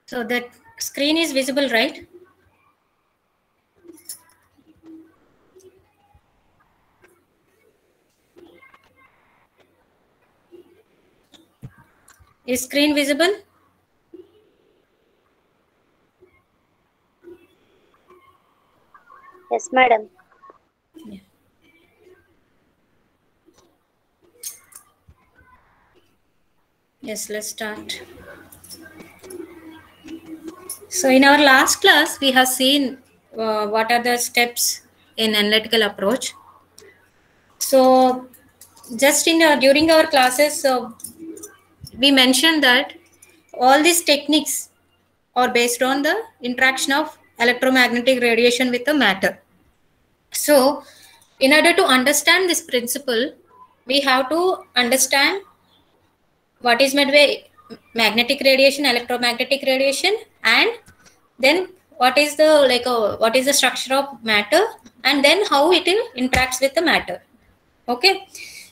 So that screen is visible, right? Is screen visible? Yes, madam. Yeah. Yes, let's start. So in our last class, we have seen what are the steps in analytical approach. So just in during our classes, we mentioned that all these techniques are based on the interaction of electromagnetic radiation with the matter. So in order to understand this principle, we have to understand what is meant by magnetic radiation, electromagnetic radiation, and then what is the what is the structure of matter, and then how it interacts with the matter. Okay,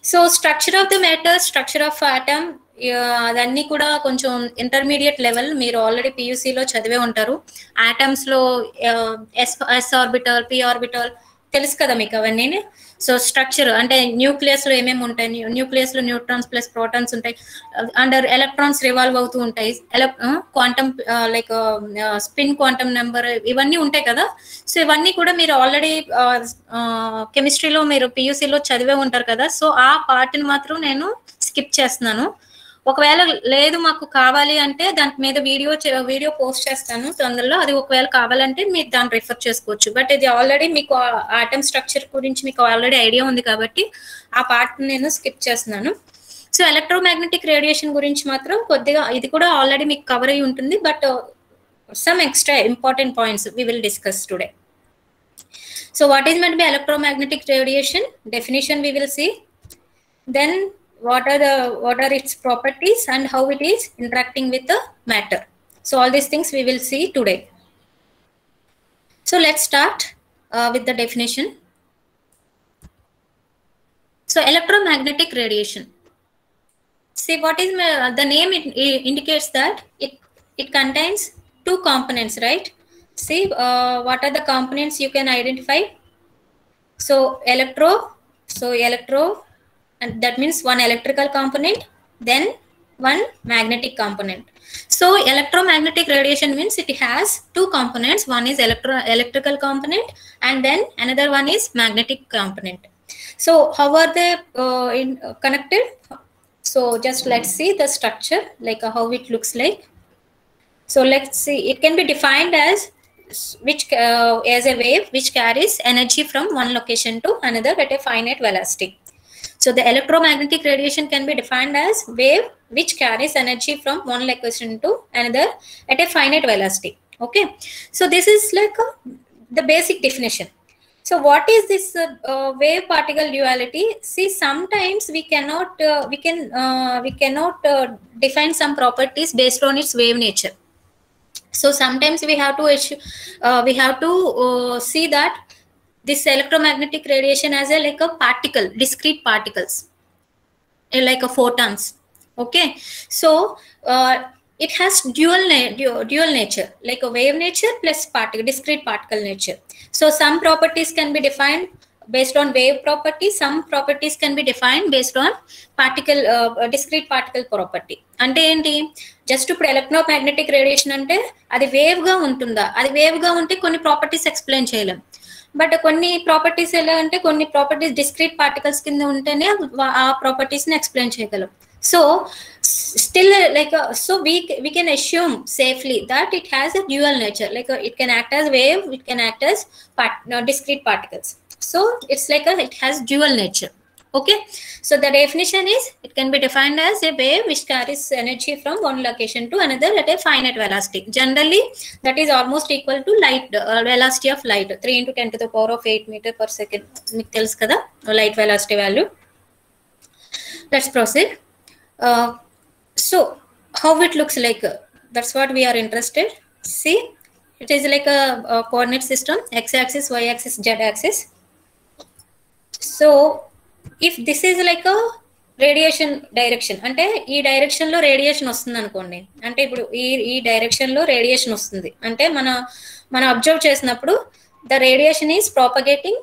so structure of the matter, structure of atom, అదన్నీ కూడా కొంచెం intermediate level మీరు already పియూసీలో చదివే ఉంటారు. ఆటమ్స్లో yes orbital, P orbital తెలుసు కదా మీకు అవన్నీ. సో స్ట్రక్చర్ అంటే న్యూక్లియస్లో ఏమేమి ఉంటాయి, న్యూక్లియస్లో న్యూట్రాన్స్ ప్లస్ ప్రోటాన్స్ ఉంటాయి, అండర్ ఎలక్ట్రాన్స్ రివాల్వ్ అవుతూ ఉంటాయి, quantum like spin quantum number ఇవన్నీ ఉంటాయి కదా. సో ఇవన్నీ కూడా మీరు ఆల్రెడీ కెమిస్ట్రీలో మీరు పియూసీలో చదివే ఉంటారు కదా. సో ఆ పార్ట్ని మాత్రం నేను స్కిప్ చేస్తున్నాను. ఒకవేళ లేదు మాకు కావాలి అంటే దాని మీద వీడియో పోస్ట్ చేస్తాను తొందరలో, అది ఒకవేళ కావాలంటే మీరు దాన్ని రిఫర్ చేసుకోవచ్చు. బట్ ఇది ఆల్రెడీ మీకు ఆటమ్ స్ట్రక్చర్ గురించి మీకు ఆల్రెడీ ఐడియా ఉంది కాబట్టి ఆ పార్ట్ నేను స్కిప్ చేస్తున్నాను. సో ఎలక్ట్రోమాగ్నెటిక్ రేడియేషన్ గురించి మాత్రం కొద్దిగా ఇది కూడా ఆల్రెడీ మీకు కవర్ అయి ఉంటుంది, but some extra important points we will discuss today. So what is meant by electromagnetic radiation? Definition we will see. Then what are its properties and how it is interacting with the matter. So all these things we will see today. So let's start with the definition. So electromagnetic radiation. See what is the name, it indicates that it contains two components, right? See what are the components you can identify. So electro, and that means one electrical component, then one magnetic component. So electromagnetic radiation means it has two components. One is electrical component and then another one is magnetic component. So how are they connected? So just let's see the structure, like how it looks like. So let's see, it can be defined as as a wave which carries energy from one location to another at a finite velocity. So the electromagnetic radiation can be defined as wave which carries energy from one location to another at a finite velocity. Okay, so this is like the basic definition. So what is this wave particle duality? See, sometimes we cannot define some properties based on its wave nature. So sometimes we have to see that this electromagnetic radiation as a like a particle, discrete particles, like a photons. Okay, so it has dual nature, like a wave nature plus discrete particle nature. So some properties can be defined based on wave property, some properties can be defined based on particle discrete particle property. అంటే ఏంటి, just ఇప్పుడు electromagnetic radiation అంటే అది wave గా ఉంటుందా, అది wave గా ఉంటే కొన్ని ప్రాపర్టీస్ ఎక్స్ప్లెయిన్ చేయలేం. బట్ కొన్ని ప్రాపర్టీస్ ఎలా అంటే కొన్ని ప్రాపర్టీస్ డిస్క్రీట్ పార్టికల్స్ కింద ఉంటేనే ఆ ప్రాపర్టీస్ ని ఎక్స్ప్లెయిన్ చేయగలం. So still like so we can assume safely that it has a dual nature, like it can act as wave, it can act as discrete particles. So it's like it has dual nature. Okay, so the definition is it can be defined as a wave which carries energy from one location to another at a finite velocity. Generally that is almost equal to light velocity of light, 3 into 10 to the power of 8 meter per second. మీకు తెలుసు కదా light velocity value. Let's proceed. So how it looks like, that's what we are interested. See, it is like a coordinate system, x-axis, y-axis, z-axis. So if this is like a radiation direction అంటే ఈ direction లో radiation వస్తుంది అనుకోండి, అంటే ఇప్పుడు ఈ direction లో radiation వస్తుంది అంటే మనం అబ్జర్వ్ చేసినప్పుడు the radiation is propagating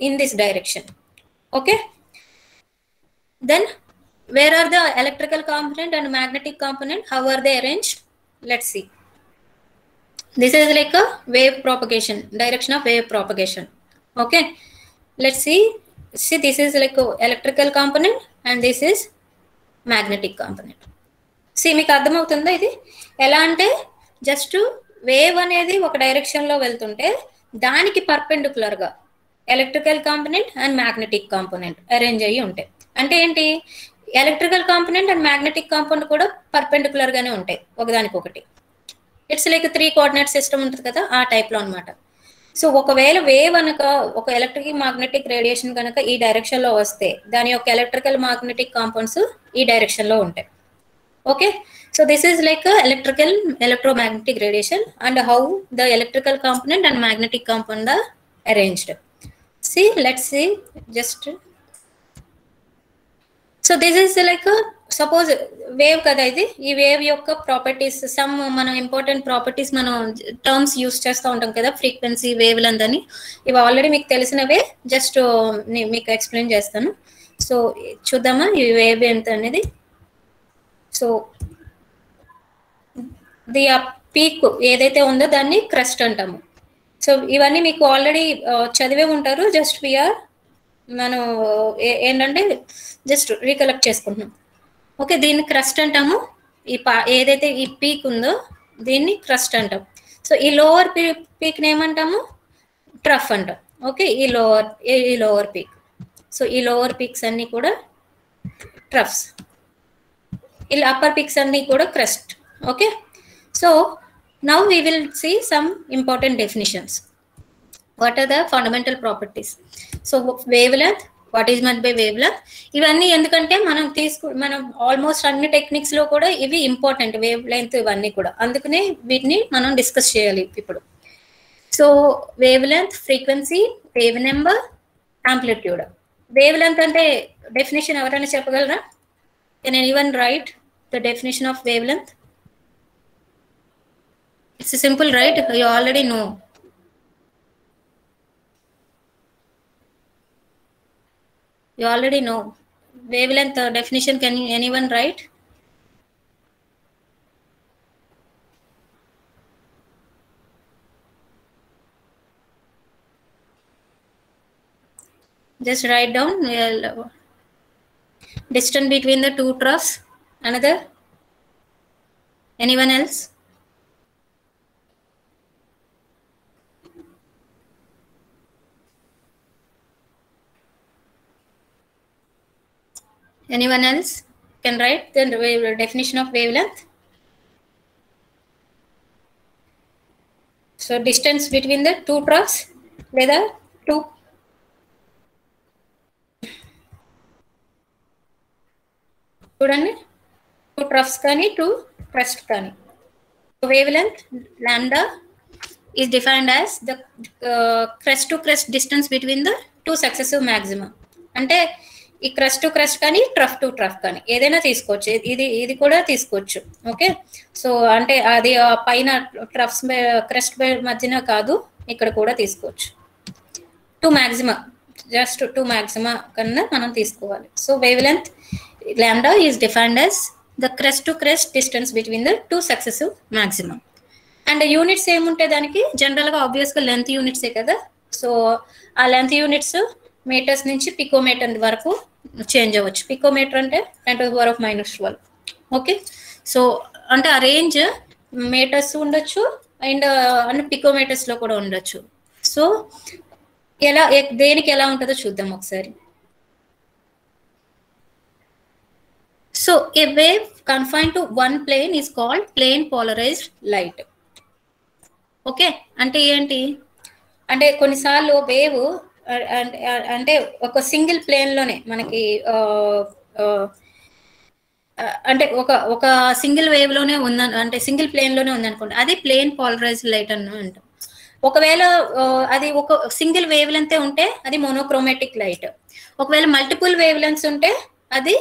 in this direction. Okay, then where are the electrical component and magnetic component, how are they arranged? Let's see. This is like a wave propagation, direction of wave propagation. Okay, let's see this is like a electrical component and this is magnetic component. See మీకు అర్థమవుతుందా ఇది ఎలా అంటే, just wave అనేది ఒక direction లో వెళ్తుంటే దానికి పర్పెండిక్యులర్ గా electrical component and magnetic component arrange అయ్యి ఉంటాయి. అంటే ఏంటి, electrical component and magnetic component కూడా పర్పెండిక్యులర్ గానే ఉంటాయి ఒకదానికొకటి. ఇట్స్ లైక్ 3 కోఆర్డినేట్ సిస్టమ్ ఉంటుంది కదా, ఆ టైప్ లో అనమాట. సో ఒకవేళ వేవ్ అనక ఒక ఎలక్ట్రిక్ మ్యాగ్నెటిక్ రేడియేషన్ కనుక ఈ డైరెక్షన్ లో వస్తే దాని యొక్క ఎలక్ట్రికల్ మ్యాగ్నెటిక్ కాంపౌండ్స్ ఈ డైరెక్షన్ లో ఉంటాయి. Okay, so this is like electrical electromagnetic radiation and how the electrical component and magnetic component are arranged. See, let's see just. So this is like suppose wave కదా ఇది, ఈ wave యొక్క properties some మనం important properties మనం terms use చేస్తూ ఉంటాం కదా, frequency, wave length అని. ఇవి ఆల్రెడీ మీకు తెలిసినవే, జస్ట్ మీకు ఎక్స్ప్లెయిన్ చేస్తాను. సో చూద్దామా ఈ వేవ్ ఎంత అనేది. సో ది పీక్ ఏదైతే ఉందో దాన్ని క్రస్ట్ అంటాము. సో ఇవన్నీ మీకు ఆల్రెడీ చదివే ఉంటారు, జస్ట్ వీఆర్ మనం ఏంటంటే జస్ట్ రీకలెక్ట్ చేసుకుంటున్నాం. ఓకే, దీన్ని క్రస్ట్ అంటాము. ఏదైతే ఈ పీక్ ఉందో దీన్ని క్రస్ట్ అంటాం. సో ఈ లోవర్ పీక్ని ఏమంటాము, ట్రఫ్ అంటాం. ఓకే, ఈ లోవర్ పీక్. సో ఈ లోవర్ పీక్స్ అన్ని కూడా ట్రఫ్స్, ఈ అప్పర్ పీక్స్ అన్ని కూడా crust. Okay, so now we will see some important definitions. What are the fundamental properties? So wavelength, what is meant by wavelength? ఇవన్నీ ఎందుకంటే మనం ఆల్మోస్ట్ అన్ని టెక్నిక్స్ లో కూడా ఇవి ఇంపార్టెంట్, వేవ్ లెంత్ ఇవన్నీ కూడా, అందుకనే వీటిని మనం డిస్కస్ చేయాలి ఇప్పుడు. So wave length, frequency, wave number, amplitude. Wave length అంటే డెఫినేషన్ ఎవరైనా చెప్పగలరా? Can anyone right the definition of wave length? It's simple, right? You already know. You already know. Wavelength definition, can anyone write? Just write down. Distance between the two troughs. Another? Anyone else? Anyone else can write the definition of wavelength? So distance between the two troughs, whether two చూడండి, two troughs కానీ two crest కానీ. Wavelength lambda is defined as the crest to crest distance between the two successive maxima. అంటే ఈ crust to crust కానీ trough to trough కానీ ఏదైనా తీసుకోవచ్చు, ఇది కూడా తీసుకోవచ్చు. ఓకే, సో అంటే అది పైన ట్రఫ్స్ క్రస్ట్ మధ్యన కాదు, ఇక్కడ కూడా తీసుకోవచ్చు. టూ మ్యాక్సిమా, జస్ట్ టూ మ్యాక్సిమా కన్నా మనం తీసుకోవాలి. So wave length lambda is defined as the crust to crust distance between the two successive maximum. And units ఏముంటాయి దానికి, జనరల్గా ఆబ్వియస్గా లెంత్ యూనిట్సే కదా. సో ఆ లెంత్ యూనిట్స్ మీటర్స్ నుంచి పికోమీటర్ వరకు చేంజ్ అవ్వచ్చు. పికోమీటర్ అంటే 10⁻⁻12. ఓకే, సో అంటే ఆ రేంజ్ మీటర్స్ ఉండొచ్చు అండ్ పికోమీటర్స్ లో కూడా ఉండొచ్చు. సో దేనికి ఎలా ఉంటుందో చూద్దాం ఒకసారి. So A wave confined to one plane is called plane polarised light. Okay, అంటే ఏంటి అంటే కొన్నిసార్లు వేవ్ అంటే ఒక సింగిల్ ప్లేన్ లోనే మనకి అంటే ఒక సింగిల్ వేవ్ లోనే అంటే సింగిల్ ప్లేన్ లోనే ఉందనుకోండి, అది ప్లేన్ పోలరైజ్డ్ లైట్ అని అంటాం. ఒకవేళ అది ఒక సింగిల్ వేవ్ లెంత్ ఉంటే అది మోనోక్రోమాటిక్ లైట్. ఒకవేళ మల్టిపుల్ వేవ్ లెంత్స్ ఉంటే అది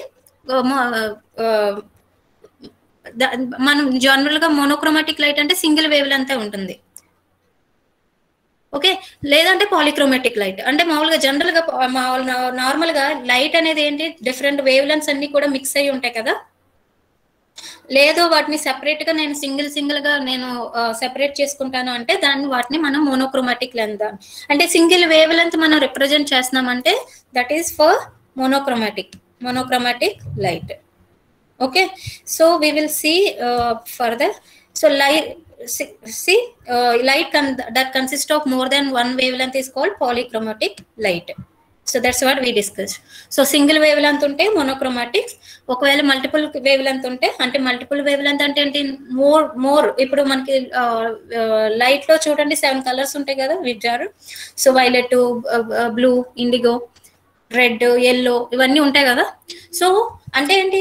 మనం జనరల్ గా మోనోక్రోమాటిక్ లైట్ అంటే సింగిల్ వేవ్ లెంత్ ఉంటుంది. ఓకే, లేదంటే పాలిక్రోమాటిక్ లైట్ అంటే మామూలుగా జనరల్ గా నార్మల్ గా లైట్ అనేది ఏంటి, డిఫరెంట్ వేవ్ లెంత్స్ అన్ని కూడా మిక్స్ అయ్యి ఉంటాయి కదా. లేదు వాటిని సెపరేట్ గా నేను సింగిల్ గా నేను సెపరేట్ చేసుకుంటాను అంటే వాటిని మనం మోనోక్రోమాటిక్ లెంత్ అంటే సింగిల్ వేవ్ లెంత్ మనం రిప్రజెంట్ చేస్తున్నామంటే that is for monochromatic light. Okay, so we will see further. So light, light that consists of more than one wavelength is called polychromatic light. So that's what we discussed. So single wavelength unte monochromatic, ఒకవేళ multiple wave length ఉంటే అంటే multiple wave length అంటే ఏంటి, more ఇప్పుడు మనకి light లో చూడండి 7 colours ఉంటాయి కదా విడ్జారు. So violet, blue, indigo, red, yellow ఇవన్నీ ఉంటాయి కదా. సో అంటే ఏంటి,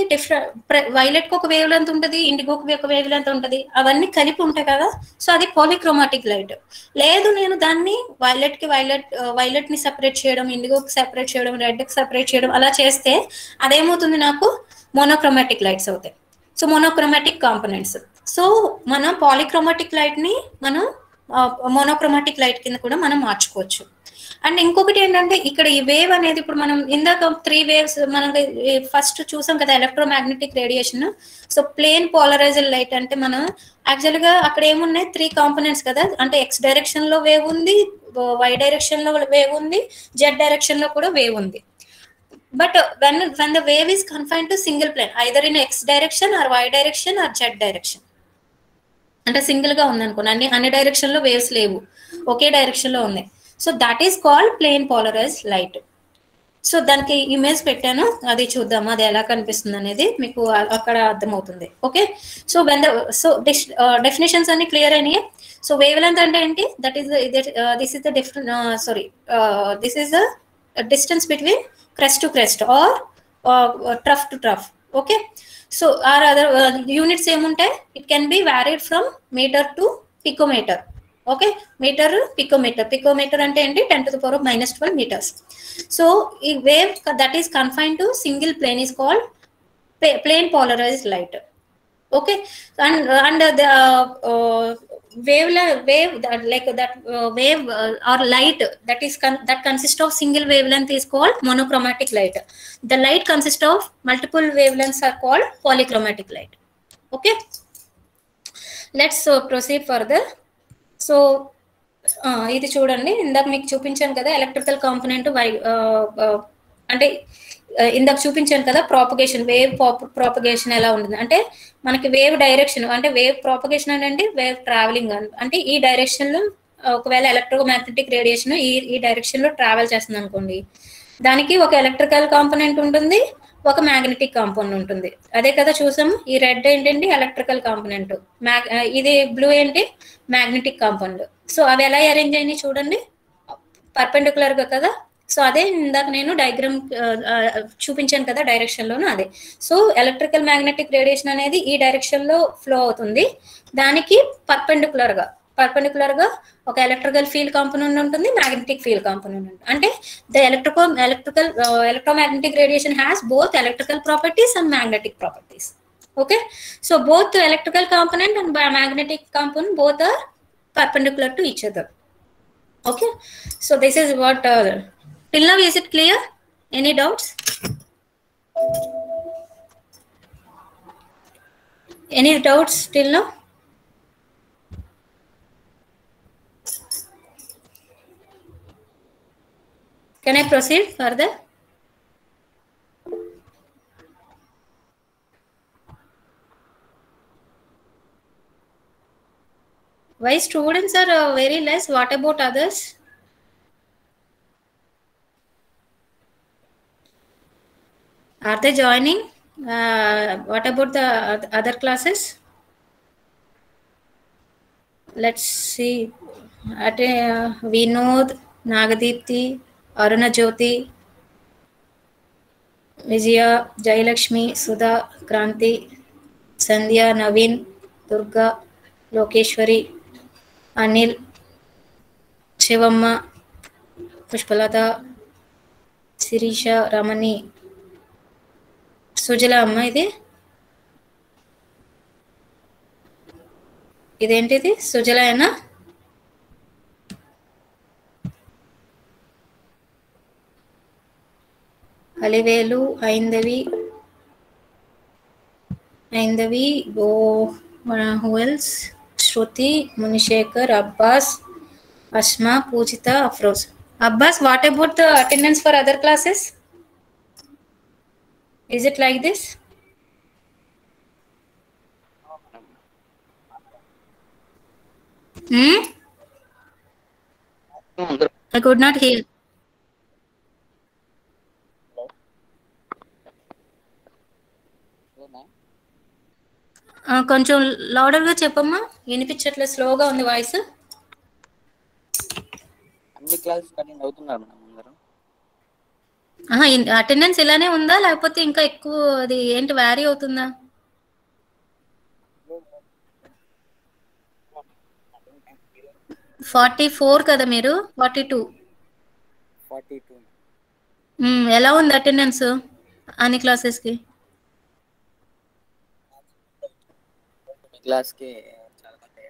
వైలెట్ కి ఒక వేవ్ లెంత్ ఉంటుంది, ఇండిగోకి ఒక వేవ్ లెంత్ ఉంటుంది, అవన్నీ కలిపి ఉంటాయి కదా. సో అది పాలిక్రోమాటిక్ లైట్. లేదు నేను దాన్ని వైలెట్ ని సెపరేట్ చేయడం, ఇండిగోకి సెపరేట్ చేయడం, రెడ్ కి సెపరేట్ చేయడం అలా చేస్తే అదేమవుతుంది, నాకు మోనోక్రోమాటిక్ లైట్స్ అవుతాయి. So monochromatic components. సో మనం పాలిక్రోమాటిక్ లైట్ ని మనం మోనోక్రోమాటిక్ లైట్ కింద కూడా మనం మార్చుకోవచ్చు. అండ్ ఇంకొకటి ఏంటంటే ఇక్కడ ఈ వేవ్ అనేది ఇప్పుడు మనం ఇందాక 3 వేవ్స్ మనం ఫస్ట్ చూసాం కదా, electromagnetic radiation. So plane polarised light అంటే మనం యాక్చువల్ గా అక్కడ ఏమున్నాయి, 3 కాంపోనెంట్స్ కదా. అంటే ఎక్స్ డైరెక్షన్ లో వేవ్ ఉంది, వై డైరెక్షన్ లో వేవ్ ఉంది, జెడ్ డైరెక్షన్ లో కూడా వేవ్ ఉంది. But when the wave is confined to single plane, either in x direction or y direction or z direction, అంటే సింగిల్ గా ఉంది అనుకోండి, అన్ని డైరెక్షన్ లో వేవ్స్ లేవు, ఒకే డైరెక్షన్ లో ఉన్నాయి. So that is called plane polarised light. So దానికి ఇమేజ్ పెట్టాను, అది చూద్దాం అది ఎలా కనిపిస్తుంది అనేది మీకు అక్కడ అర్థమవుతుంది. ఓకే, సో డెఫినేషన్స్ అన్ని క్లియర్ అయినాయి. సో వేవ్ లెంత్ అంటే ఏంటి, that is this is the this is the distance between crest to crest or trough to trough. Okay, so or other units ఏముంటాయి, it can be varied from metre to picometre. Okay, metre, picometre అంటే ఏంటి, 10⁻⁻12 meters. So ఈ wave that is confined to single plane is called plane polarised light. Okay, and the wave like that wave or light that consists of single wavelength is called monochromatic light. The light consists of multiple wavelengths are called polychromatic light. Okay, let's proceed further. So ఇది చూడండి, ఇందాక మీకు చూపించాను కదా electrical component అంటే ఇందాక చూపించాను కదా ప్రాపగేషన్, వేవ్ ప్రాపగేషన్ ఎలా ఉంటుంది అంటే మనకి వేవ్ డైరెక్షన్ అంటే వేవ్ ప్రాపగేషన్ అంటే వేవ్ ట్రావెలింగ్ అంటే ఈ డైరెక్షన్ లో ఒకవేళ ఎలక్ట్రోమాగ్నెటిక్ రేడియేషన్ ఈ డైరెక్షన్ లో ట్రావెల్ చేస్తుంది అనుకోండి, దానికి ఒక ఎలక్ట్రికల్ కాంపోనెంట్ ఉంటుంది, ఒక మ్యాగ్నెటిక్ కాంపోనెంట్ ఉంటుంది. అదే కదా చూసాము, ఈ రెడ్ ఏంటండి ఎలక్ట్రికల్ కాంపోనెంట్, ఇది బ్లూ ఏంటి మ్యాగ్నెటిక్ కాంపోనెంట్. సో అవి ఎలా అరేంజ్ అయినాయి చూడండి, పర్పెండిక్యులర్ గా కదా. సో అదే ఇందాక నేను డయాగ్రామ్ చూపించాను కదా డైరెక్షన్ లోను అదే. సో ఎలక్ట్రికల్ మ్యాగ్నెటిక్ రేడియేషన్ అనేది ఈ డైరెక్షన్ లో ఫ్లో అవుతుంది, దానికి పర్పెండిక్యులర్ గా ఒక ఎలక్ట్రికల్ ఫీల్డ్ కాంపోనెంట్ ఉంటుంది, మ్యాగ్నెటిక్ ఫీల్డ్ కాంపోనెంట్ ఉంటుంది. అంటే the electromagnetic radiation has both electrical properties and magnetic properties. Okay, so both the electrical component and magnetic component both are perpendicular to each other. Okay, so this is what till now is it clear? Any doubts? Any doubts till now? Can I proceed further? Why students are very less? What about others? Are they joining? What about the other classes? Let's see. At Vinod, Nagadipti, Aruna Jyoti, Vijaya, Jayalakshmi, Sudha, Kranti, Sandhya, Naveen, Durga, Lokeshwari, Anil, Shivamma, Pushpalata, Sirisha, Ramani, Sujala అమ్మ ఇదేంటిది సుజలయేనా? Alivelu, Aindavi, who else? Shruti, Munishekhar, Abbas, Asma, Pujita, Afroz. Abbas, what about the attendance for other classes? Is it like this? I could not hear. కొంచెం లౌడర్గా చెప్పమ్మా, వినిపించట్లేదు, స్లోగా ఉంది voice. అన్ని classes attend అవుతున్నారు madam అందరూ? అటెండెన్స్ ఇలానే ఉందా లేకపోతే ఇంకా ఎక్కువ అది ఏంటి వ్యారీ అవుతుందా? 44 కదా మీరు? 42. ఎలా ఉంది అటెండెన్స్ అన్ని క్లాసెస్కి? క్లాస్కి చాలా మంది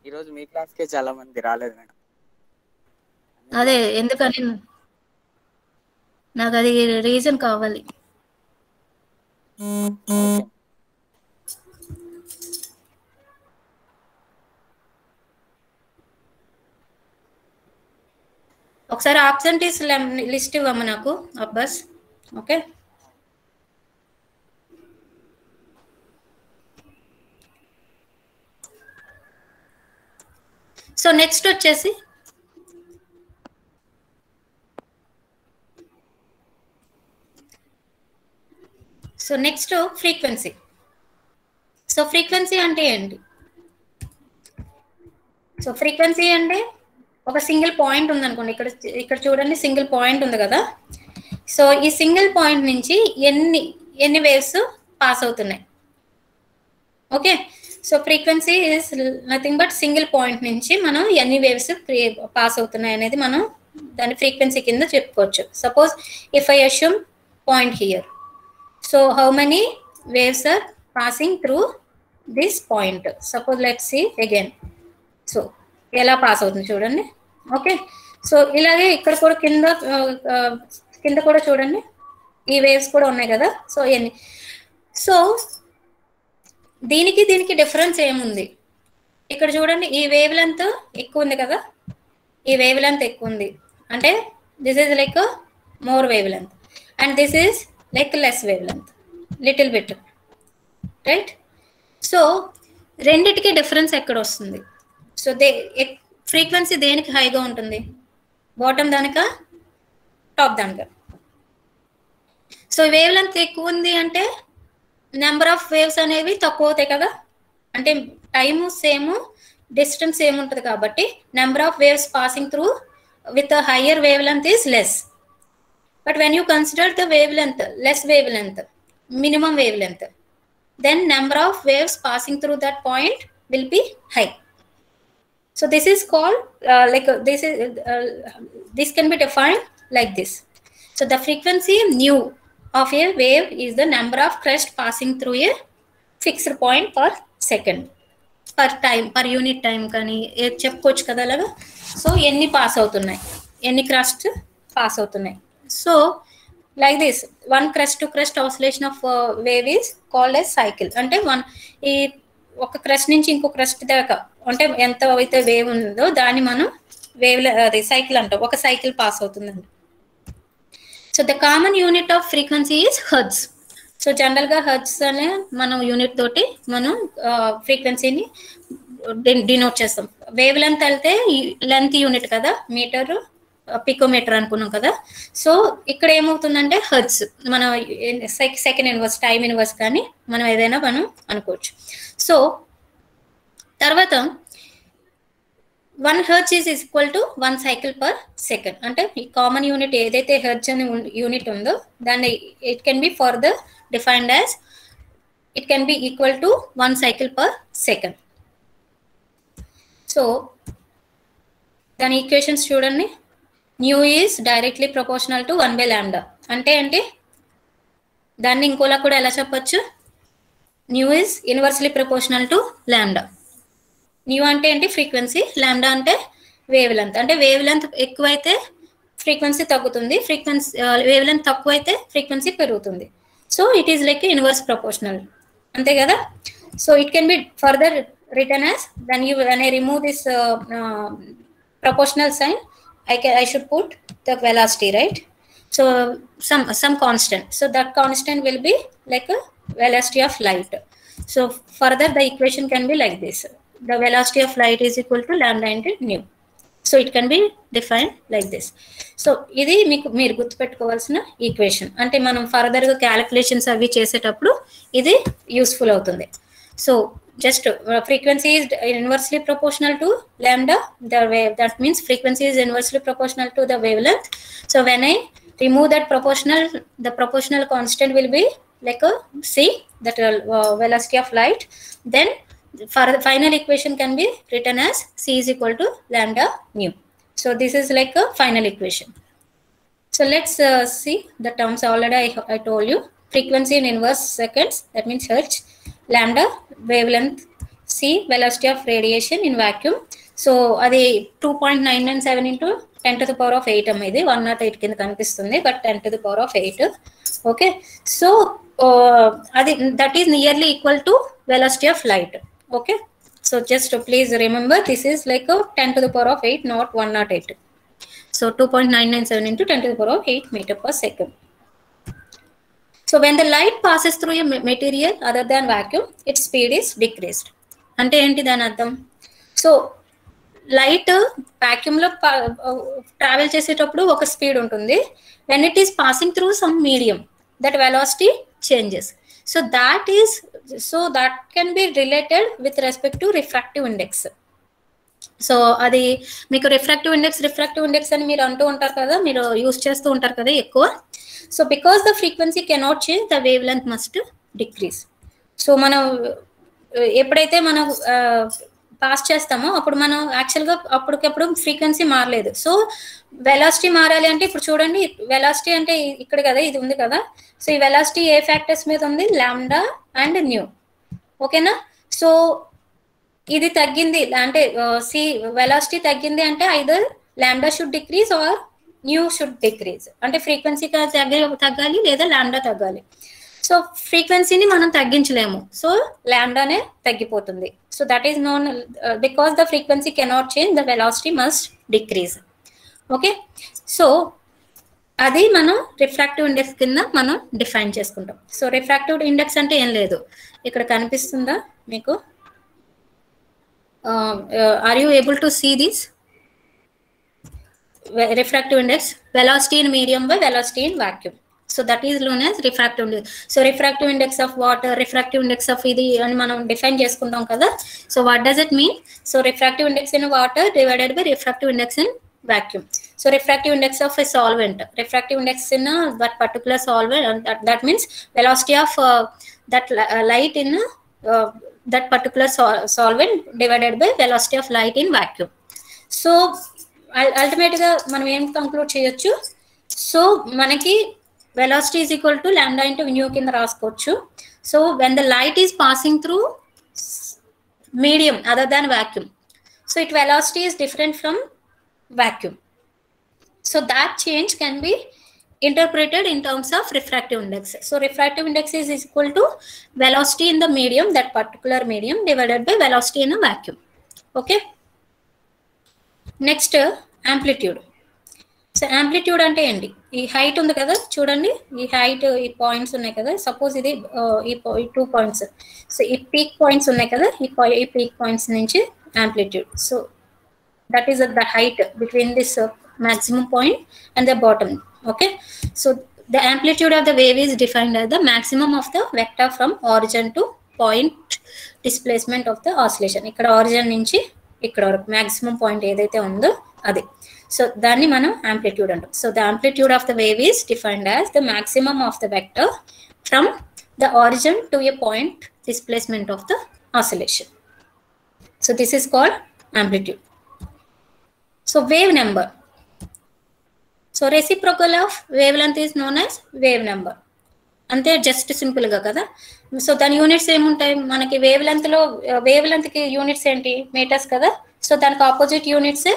ఈరోజు మీ క్లాస్కే చాలా మంది రాలేదు మేడం. అదే ఎందుకని నాకు అది రీజన్ కావాలి. ఒకసారి ఆబ్సెంటీస్ లిస్ట్ ఇవ్వమ్మ నాకు అబ్బాస్. ఓకే, సో నెక్స్ట్ వచ్చేసి ఫ్రీక్వెన్సీ. సో ఫ్రీక్వెన్సీ అంటే ఏంటి? సో ఫ్రీక్వెన్సీ అంటే ఒక సింగిల్ పాయింట్ ఉందనుకోండి, ఇక్కడ చూడండి సింగిల్ పాయింట్ ఉంది కదా. సో ఈ సింగిల్ పాయింట్ నుంచి ఎన్ని వేవ్స్ పాస్ అవుతున్నాయి. Okay, so frequency is nothing but single point నుంచి మనం ఎన్ని వేవ్స్ పాస్ అవుతున్నాయి అనేది మనం దాని ఫ్రీక్వెన్సీ కింద చెప్పుకోవచ్చు. Suppose if I assume point here, so how many waves are passing through this point. Suppose let's see again. So ఎలా పాస్ అవుతుంది చూడండి. ఓకే, సో ఇలాగే ఇక్కడ కూడా కింద కూడా చూడండి, ఈ వేవ్స్ కూడా ఉన్నాయి కదా. సో ఇవన్నీ, సో దీనికి డిఫరెన్స్ ఏముంది? ఇక్కడ చూడండి, ఈ వేవ్ లెంత్ ఎక్కువ ఉంది కదా, ఈ వేవ్ లెంత్ ఎక్కువ ఉంది అంటే this is like more wavelength and this is like less wavelength, little bit, right? So రెండిటికి డిఫరెన్స్ ఎక్కడ వస్తుంది? సో ఫ్రీక్వెన్సీ దేనికి హైగా ఉంటుంది? బాటమ్ దానిక, టాప్ దానిక? సో వేవ్ లెంత్ ఎక్కువ ఉంది అంటే నెంబర్ ఆఫ్ వేవ్స్ అనేవి తక్కువ అవుతాయి కదా, అంటే టైము సేమ్, డిస్టెన్స్ సేమ్ ఉంటుంది కాబట్టి number of waves passing through with higher wave length is less. But when you consider the wave length, less wave length, minimum wavelength, then number of waves passing through that point will be high. So this is called this can be defined like this. So the frequency nu of a wave is the number of crest passing through a fixed point per second, per time, per unit time కానీ చెప్పుకోవచ్చు కదా అలాగా. So ఎన్ని pass అవుతున్నాయి, ఎన్ని crust pass అవుతున్నాయి. So like this, one crest to crest oscillation of wave is called as cycle. అంటే ఈ ఒక క్రస్ట్ నుంచి ఇంకో క్రస్ట్ దాకా అంటే ఎంత అయితే వేవ్ ఉందో దాన్ని మనం అది సైకిల్ అంటాం, ఒక సైకిల్ పాస్ అవుతుందండి. So the common unit off frequency is hertz. So జనరల్గా హెర్ట్జ్ అనే మనం యూనిట్ తోటి మనం ఫ్రీక్వెన్సీని డినోట్ చేస్తాం. వేవ్ లెంత్ వెళ్తే లెంత్ యూనిట్ కదా, మీటర్ పికోమీటర్ అనుకున్నాం కదా. సో ఇక్కడ ఏమవుతుందంటే హెర్ట్జ్, మనం సెకండ్ ఇన్వర్స్, టైం ఇన్వర్స్ కానీ మనం ఏదైనా మనం అనుకోవచ్చు. సో తర్వాత 1 hertz is equal to 1 cycle per second. అంటే ఈ కామన్ యూనిట్ ఏదైతే హెర్ట్జ్ అనే యూనిట్ ఉందో దాన్ని it can be further defined as, it can B equal to 1 cycle per second. So దాని ఈక్వేషన్స్ చూడండి. New is directly proportional to 1 by lambda. అంటే ఏంటి, దాన్ని ఇంకోలా కూడా ఎలా చెప్పొచ్చు, new is inversely proportional to lambda. New అంటే ఏంటి, ఫ్రీక్వెన్సీ, లాంబ్డా అంటే వేవ్ లెంత్. అంటే వేవ్ లెంత్ ఎక్కువైతే ఫ్రీక్వెన్సీ తగ్గుతుంది, ఫ్రీక్వెన్సీ వేవ్ లెంత్ తక్కువైతే ఫ్రీక్వెన్సీ పెరుగుతుంది. So it is like inverse proportional, అంతే కదా. So it can be further return as when I remove this proportional sign, I should put the velocity, right? So some constant, so that constant will be like a velocity of light. So further the equation can be like this, the velocity of light is equal to lambda into nu. So it can be defined like this. So ఇది మీకు మీరు గుర్తుపెట్టుకోవాల్సిన equation. అంటే మనం ఫర్దర్గా calculations అవి చేసేటప్పుడు ఇది యూస్ఫుల్ అవుతుంది. So just frequency is inversely proportional to lambda, the wave, that means frequency is inversely proportional to the wavelength. So when I remove that proportional, the proportional constant will be like a c, that velocity of light. Then for the final equation can be written as c is equal to lambda nu. So this is like a final equation. So let's see the terms. Already I told you, frequency in inverse seconds, that means hertz, lambda wavelength, c velocity of radiation in vacuum. So అది 2.997 into 10 to the power of 8 ఇది 108 కింద కనిపిస్తుంది, but 10 to the power of 8. Okay, so అది that is nearly equal to velocity of light. Okay, so just please remember this is like 10 to the power of 8, not 108. So 2.997 into 10 to the power of 8 meter per second. So when the light passes through a material other than vacuum, its speed is decreased. అంటే ఏంటి దాని అర్థం? So light వాక్యూమ్లో travel చేసేటప్పుడు ఒక speed ఉంటుంది. When it is passing through some medium, that velocity changes. So that can be related with respect to refractive index. So అది మీకు refractive index అని మీరు అంటూ ఉంటారు కదా, మీరు యూస్ చేస్తూ ఉంటారు కదా ఎక్కువ. So because the frequency cannot change, the wave length must decrease. So మనం ఎప్పుడైతే మనం పాస్ చేస్తామో అప్పుడు మనం యాక్చువల్గా అప్పటికప్పుడు ఫ్రీక్వెన్సీ మారలేదు. సో వెలాసిటీ మారాలి అంటే ఇప్పుడు చూడండి, వెలాసిటీ అంటే ఇక్కడ కదా, ఇది ఉంది కదా. సో ఈ వెలాసిటీ ఏ ఫ్యాక్టర్స్ మీద ఉంది, లాంబ్డా అండ్ న్యూ. ఓకేనా? సో ఇది తగ్గింది అంటే సి వెలాసిటీ తగ్గింది అంటే either lambda should decrease or nu should decrease. అంటే ఫ్రీక్వెన్సీ తగ్గాలి లేదా లాంబ్డా తగ్గాలి. సో ఫ్రీక్వెన్సీని మనం తగ్గించలేము, సో లాంబ్డానే తగ్గిపోతుంది. So that is known because the frequency cannot change, the velocity must decrease. Okay, so అది మనం రిఫ్రాక్టివ్ ఇండెక్స్ కింద మనం డిఫైన్ చేసుకుంటాం. సో రిఫ్రాక్టివ్ ఇండెక్స్ అంటే ఏం లేదు, ఇక్కడ కనిపిస్తుందా మీకు? Are you able to see this? Refractive index, velocity in medium by velocity in vacuum. So that is known as refractive index. So refractive index of water, refractive index of ఇది అని మనం define చేసుకుంటాం కదా. So what does it mean? So refractive index in water divided by refractive index in vacuum. So refractive index of a solvent, refractive index in that particular solvent, that means velocity of that light in that particular solvent divided by velocity of light in vacuum. So ultimately గా మనం ఏం conclude చేయొచ్చు? So మనకి velocity is equal to lambda into nu కింద రాసుకోవచ్చు. So when the light is passing through medium other than vacuum, so its velocity is different from vacuum. So that change can be interpreted in terms of refractive index. So refractive index is equal to velocity in the medium, that particular medium, divided by velocity in a vacuum. Okay, next amplitude. So amplitude అంటే ఏంటి? ఈ height ఉంది కదా చూడండి, ఈ height, ఈ points ఉన్నాయి కదా. సపోజ్ ఇది ఈ 2 పాయింట్స్, సో ఈ పీక్ పాయింట్స్ ఉన్నాయి కదా, ఈ పీక్ పాయింట్స్ నుంచి amplitude. So that is the height between this maximum point and the bottom. Okay, so the amplitude of the wave is defined as the maximum of the vector from origin to point displacement of the oscillation. ఇక్కడ origin నుంచి ఇక్కడ వరకు maximum point ఏదైతే ఉందో అది. So దాన్ని మనం amplitude అంటాం. So the amplitude of the wave is defined as the maximum of the vector from the origin to a point displacement of the oscillation. So this is called amplitude. So wave number. So reciprocal of wavelength is known as wave number. అంతే, just సింపుల్గా కదా. So దాని units ఏముంటాయి మనకి? వేవ్ లెంత్కి units ఏంటి? Metres కదా. సో దానికి ఆపోజిట్ యూనిట్స్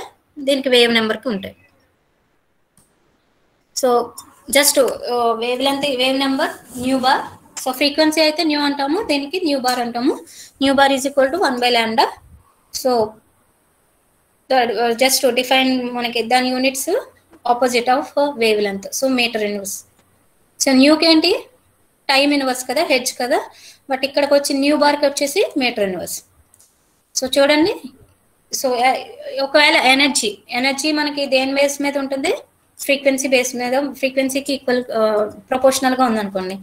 దీనికి వేవ్ నెంబర్కి ఉంటాయి. So just wave number nu bar. So frequency అయితే న్యూ అంటాము, దీనికి న్యూ బార్ అంటాము. Nu bar is equal to 1/λ. So just define మనకి దాని units opposite of wavelength. So metre inverse. So న్యూకి ఏంటి? టైమ్ ఇన్వర్స్ కదా, హెచ్ కదా. But ఇక్కడికి వచ్చి న్యూ బార్కి వచ్చేసి మీటర్ ఇన్వర్స్. సో చూడండి. సో ఒకవేళ ఎనర్జీ మనకి దేని బేస్ మీద ఉంటుంది? ఫ్రీక్వెన్సీ బేస్ మీద, ఫ్రీక్వెన్సీకి ఈక్వల్ ప్రపోర్షనల్గా ఉందనుకోండి.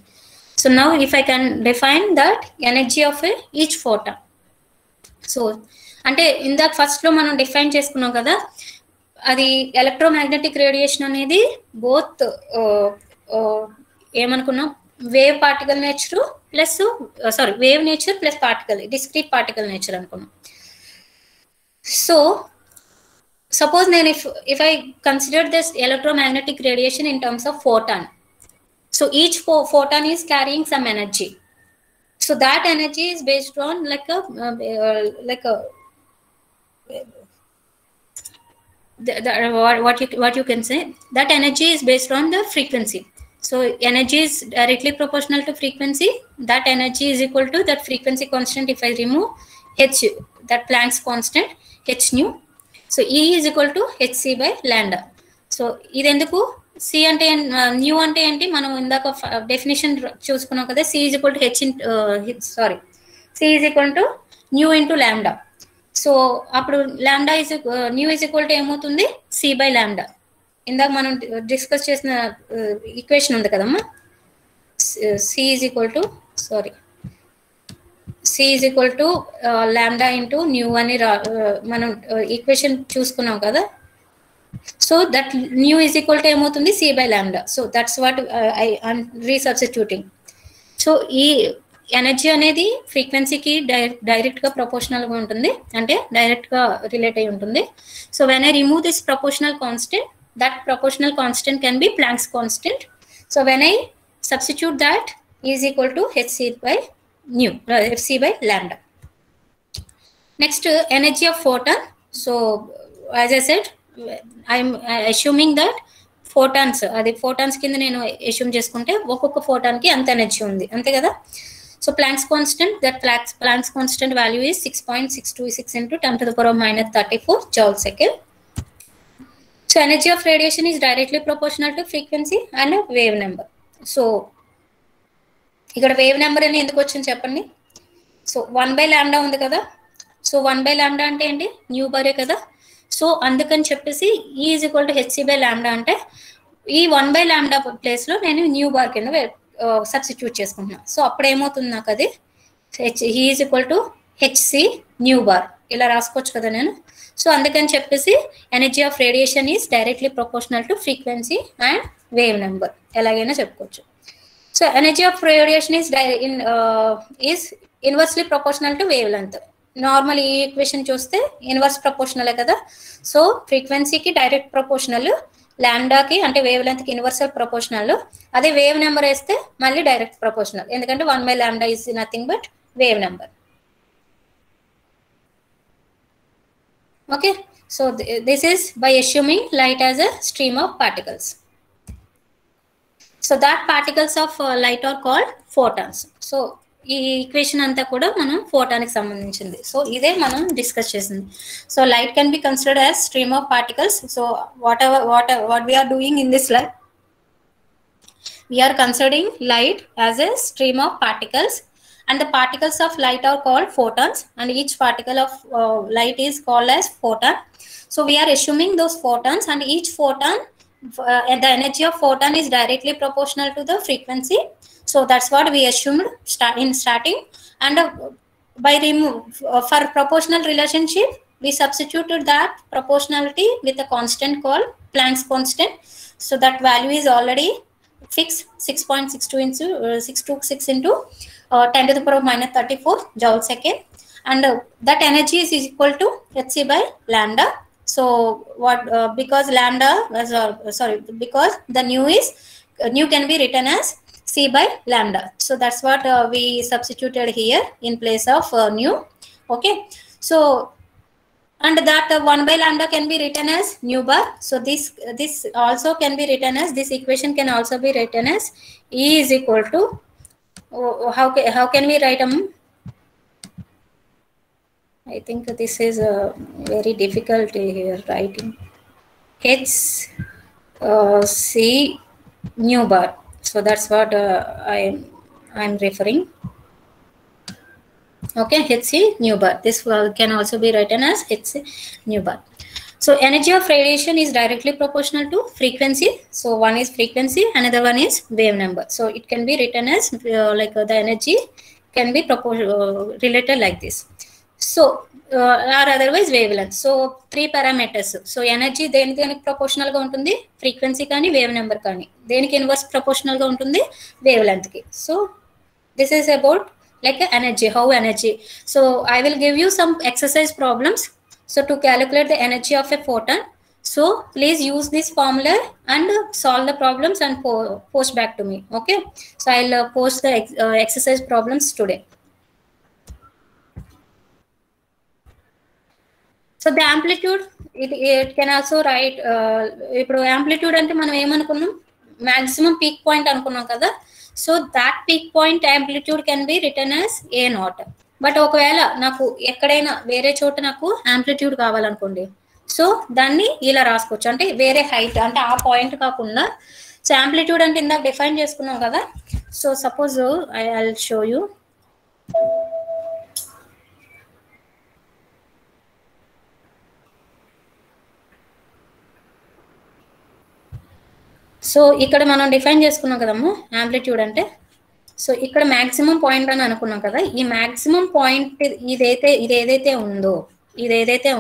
So now if I can define that energy of each photon. So అంటే ఇందాక ఫస్ట్లో మనం డిఫైన్ చేసుకున్నాం కదా, అది ఎలక్ట్రోమాగ్నెటిక్ రేడియేషన్ అనేది బోత్ ఏమనుకున్నాం, wave particle nature plus wave nature plus particle, discrete particle nature అనుకున్నాం. So suppose then if I consider this electromagnetic radiation in terms of photon, so each photon is carrying some energy. So that energy is based on what you can say, that energy is based on the frequency. So energy is directly proportional to frequency. That energy is equal to that frequency constant. If I remove h, that Planck's constant, h nu. So E is equal to hc/λ. So ఇది ఎందుకు? C అంటే new అంటే ఏంటి? మనం ఇందాక definition చూసుకున్నాం కదా, C is equal to C is equal to nu into lambda. So అప్పుడు lambda nu is equal to ఏమవుతుంది? c/λ. ఇందాక మనం డిస్కస్ చేసిన ఈక్వేషన్ ఉంది కదమ్మా, C is equal to C is equal to lambda into nu అని మనం equation చూసుకున్నాం కదా. So that nu is equal to ఏమవుతుంది? c/λ. So that's what I'm resubstituting. So ఈ ఎనర్జీ అనేది ఫ్రీక్వెన్సీకి డైరెక్ట్గా ప్రపోర్షనల్గా ఉంటుంది, అంటే డైరెక్ట్గా రిలేట్ అయి ఉంటుంది. So when I remove this proportional constant, that proportional constant can be Planck's constant. So when I substitute that is equal to hc/λ. Next, energy of photon. So as I said, I'm assuming that photons, అది photons కింద నేను assume చేసుకుంటే ఒక్కొక్క photon కి అంత energy ఉంది, అంతే కదా. So Planck's constant, that Planck's constant value is 6.626 into 10⁻⁻34 joule second. So energy of radiation is directly proportional to frequency and wave number. So ఇక్కడ వేవ్ నెంబర్ అని ఎందుకు వచ్చింది చెప్పండి. సో 1/λ ఉంది కదా. సో 1/λ అంటే ఏంటి? న్యూ బారే కదా. సో అందుకని చెప్పేసి E is equal to hc/λ అంటే ఈ 1/λ ప్లేస్లో నేను న్యూ బార్ కింద సబ్స్టిట్యూట్ చేసుకుంటున్నాను. సో అప్పుడు ఏమవుతుంది నాకు? అది E is equal to hc new bar ఇలా రాసుకోవచ్చు కదా నేను. సో అందుకని చెప్పేసి energy of radiation is directly proportional to frequency and wave number, ఎలాగైనా చెప్పుకోవచ్చు. So energy of radiation is inversely proportional to wavelength. Normal ఈ ఈక్వేషన్ చూస్తే ఇన్వర్స్ ప్రపోర్షనల్ కదా. సో ఫ్రీక్వెన్సీకి డైరెక్ట్ ప్రపోర్షనల్, లాండాకి అంటే వేవ్ లెంత్కి ఇన్వర్సల్ ప్రపోర్షనల్. అదే వేవ్ నెంబర్ వేస్తే మళ్ళీ డైరెక్ట్ ప్రపోర్షనల్, ఎందుకంటే 1/λ is nothing but wave number. Okay, so this is by assuming light as a stream of particles. So that particles of light are called photons. So ఈ equation అంతా కూడా మనం ఫోటాన్కి సంబంధించింది. So ఇదే మనం డిస్కస్ చేసింది. So light can be considered as stream of particles. So what we're doing in this light, we're considering light as a stream of particles, and the particles of light are called photons, and each particle of light is called as photon. So we are assuming those photons, and each photon and the energy of photon is directly proportional to the frequency. So that's what we assumed in starting, and by for proportional relationship we substituted that proportionality with a constant called Planck's constant. So that value is already fixed, 6.626 into 10⁻⁻34 joule second, and that energy is equal to hc/λ. So what because lambda sorry, because the nu can be written as c by lambda. So that's what we substituted here in place of nu. Okay, so and that 1 by lambda can be written as nu bar. So this also can be written as, this equation can also be written as E is equal to how can we write I think this is very difficult here writing. H C nu bar. So that's what I'm referring. Okay, Hc nu bar. This can also be written as Hc nu bar. So energy of radiation is directly proportional to frequency. So one is frequency, another one is wave number. So it can be written as the energy can be related like this. So or otherwise wavelength. So 3 parameters. So energy దేనికి proportional గా ఉంటుంది, frequency కానీ wave number కానీ. దేనికి inverse proportional గా ఉంటుంది, wavelength కి. So this is about like energy, how energy. So I will give you some exercise problems. So to calculate the energy of a photon, so please use this formula and solve the problems and post back to me. Okay, so I'll post the exercise problems today. So the amplitude, it can also write ఇప్పుడు amplitude అంటే మనం ఏమనుకున్నాం, maximum peak point అనుకున్నాం కదా. So that peak point amplitude can be written as a naught. But ఒకవేళ నాకు ఎక్కడైనా వేరే చోట నాకు యాంప్లిట్యూడ్ కావాలనుకోండి, సో దాన్ని ఇలా రాసుకోవచ్చు, అంటే వేరే హైట్, అంటే ఆ పాయింట్ కాకుండా. సో యాంప్లిట్యూడ్ అంటే ఇందాక డిఫైన్ చేసుకున్నాం కదా. So suppose I will show you. So ఇక్కడ మనం డిఫైన్ చేసుకున్నాం కదమ్మా యాంప్లిట్యూడ్ అంటే. సో ఇక్కడ మాక్సిమం పాయింట్ అని అనుకున్నాం కదా. ఈ మాక్సిమం పాయింట్ ఇదేదైతే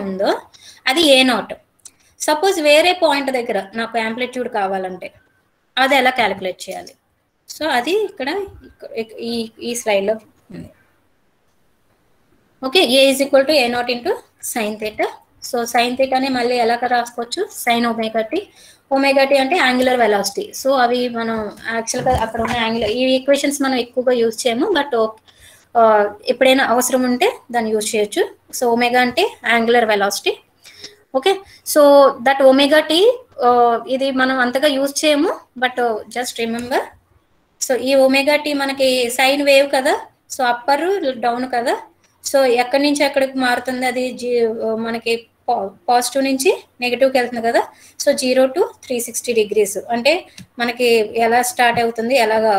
ఉందో అది ఏ నాట్. సపోజ్ వేరే పాయింట్ దగ్గర నాకు యాంప్లిట్యూడ్ కావాలంటే అది ఎలా క్యాలిక్యులేట్ చేయాలి? సో అది ఇక్కడ ఈ స్లైడ్లో ఉంది. Okay, A is equal to A naught into sine theta. So sine థీటాని మళ్ళీ ఎలా రాసుకోవచ్చు, sine omega t. Omega t అంటే యాంగులర్ వెలాసిటీ. సో అవి మనం యాక్చువల్గా అక్కడ ఉన్న యాంగులర్, ఈ ఈక్వేషన్స్ మనం ఎక్కువగా యూజ్ చేయము, బట్ ఎప్పుడైనా అవసరం ఉంటే దాన్ని యూజ్ చేయొచ్చు. సో ఒమేగా అంటే angular velocity. Okay, so that omega t ఇది మనం అంతగా యూజ్ చేయము, బట్ జస్ట్ రిమెంబర్. సో ఈ ఒమేగా టీ మనకి సైన్ వేవ్ కదా, సో అప్పర్ డౌన్ కదా. సో ఎక్కడి నుంచి ఎక్కడికి మారుతుంది, అది మనకి పాజిటివ్ నుంచి నెగిటివ్కి వెళ్తుంది కదా. సో 0 to 360 degrees అంటే మనకి ఎలా స్టార్ట్ అవుతుంది, ఎలాగా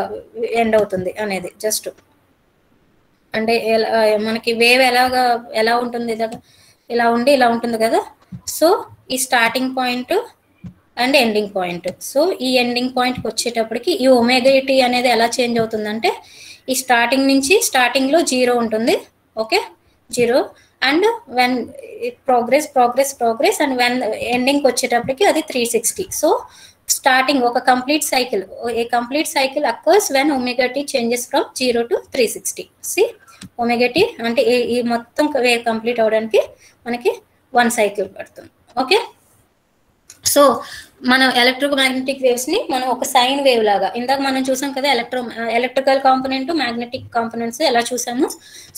ఎండ్ అవుతుంది అనేది జస్ట్ అంటే మనకి వేవ్ ఎలా ఉంటుంది, ఇలా ఉండి ఇలా ఉంటుంది కదా. సో ఈ starting point and ending point. So ఈ ఎండింగ్ పాయింట్కి వచ్చేటప్పటికి ఈ ఒమేగా టీ అనేది ఎలా చేంజ్ అవుతుందంటే, ఈ స్టార్టింగ్లో 0 ఉంటుంది. Okay, 0, and when it progress and when ending వచ్చేటప్పటికి అది 360. సో స్టార్టింగ్ ఒక complete cycle occurs when omega t changes from 0 to 360. see omega t అంటే ఈ మొత్తం వేవ్ కంప్లీట్ అవడానికి మనకి 1 సైకిల్ పడుతుంది. ఓకే, సో మనం ఎలక్ట్రోమాగ్నెటిక్ వేవ్స్ ని మనం ఒక సైన్ వేవ్ లాగా ఇందాక మనం చూసాం కదా, ఎలక్ట్రికల్ కాంపోనెంట్, మ్యాగ్నెటిక్ కాంపోనెంట్స్ ఎలా చూసాము.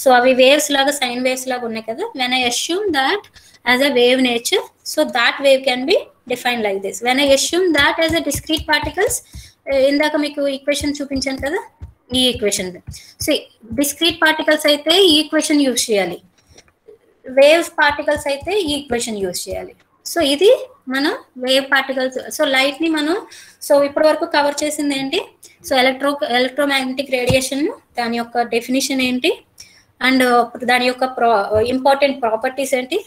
సో అవి వేవ్స్ లాగా, సైన్ వేవ్స్ లాగా ఉన్నాయి కదా. When I assume that as a wave nature, so that wave can be define like this. When I assume that as a discrete particles, ఇందాక మీకు equation చూపించాను కదా, ఈ ఈక్వేషన్. సో డిస్క్రీట్ పార్టికల్స్ అయితే ఈ ఈక్వేషన్ యూజ్ చేయాలి, waves particles అయితే ఈ ఈక్వేషన్ యూజ్ చేయాలి. సో ఇది మనం వేవ్ పార్టికల్స్. సో లైట్ ని మనం ఇప్పటి వరకు కవర్ చేసింది ఏంటి, సో ఎలక్ట్రోమాగ్నెటిక్ రేడియేషన్, దాని యొక్క డెఫినిషన్ ఏంటి, అండ్ దాని యొక్క ఇంపార్టెంట్ ప్రాపర్టీస్ ఏంటి,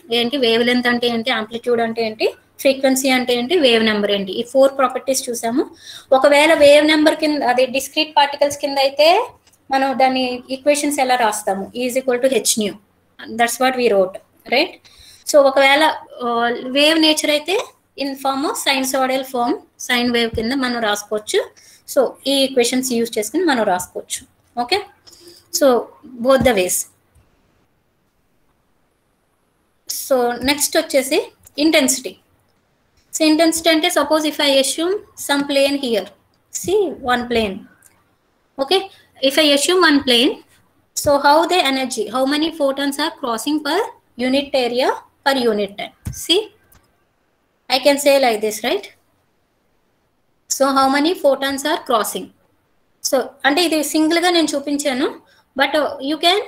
వేవ్ లెంత్ అంటే ఏంటి, ఆంప్లిట్యూడ్ అంటే ఏంటి, ఫ్రీక్వెన్సీ అంటే ఏంటి, వేవ్ నెంబర్ ఏంటి, ఈ 4 ప్రాపర్టీస్ చూసాము. ఒకవేళ వేవ్ నెంబర్ కింద, అదే డిస్క్రీట్ పార్టికల్స్ కింద అయితే మనం దాని ఈక్వేషన్స్ ఎలా రాస్తాము, is equal to h nu. That's what we wrote, right. So ఒకవేళ వేవ్ నేచర్ అయితే in form of sinusoidal form, sine wave కింద మనం రాసుకోవచ్చు. సో ఈ ఈక్వేషన్స్ యూజ్ చేసుకుని మనం రాసుకోవచ్చు. Okay, so both the ways. So next వచ్చేసి intensity. So intensity ante suppose if I assume some plane here, see one plane, okay, if I assume one plane, so how the energy, how many photons are crossing per unit area per unit time? See, I can say like this, right? So how many photons are crossing? So ante idi single ga nenu chupinchanu, but you can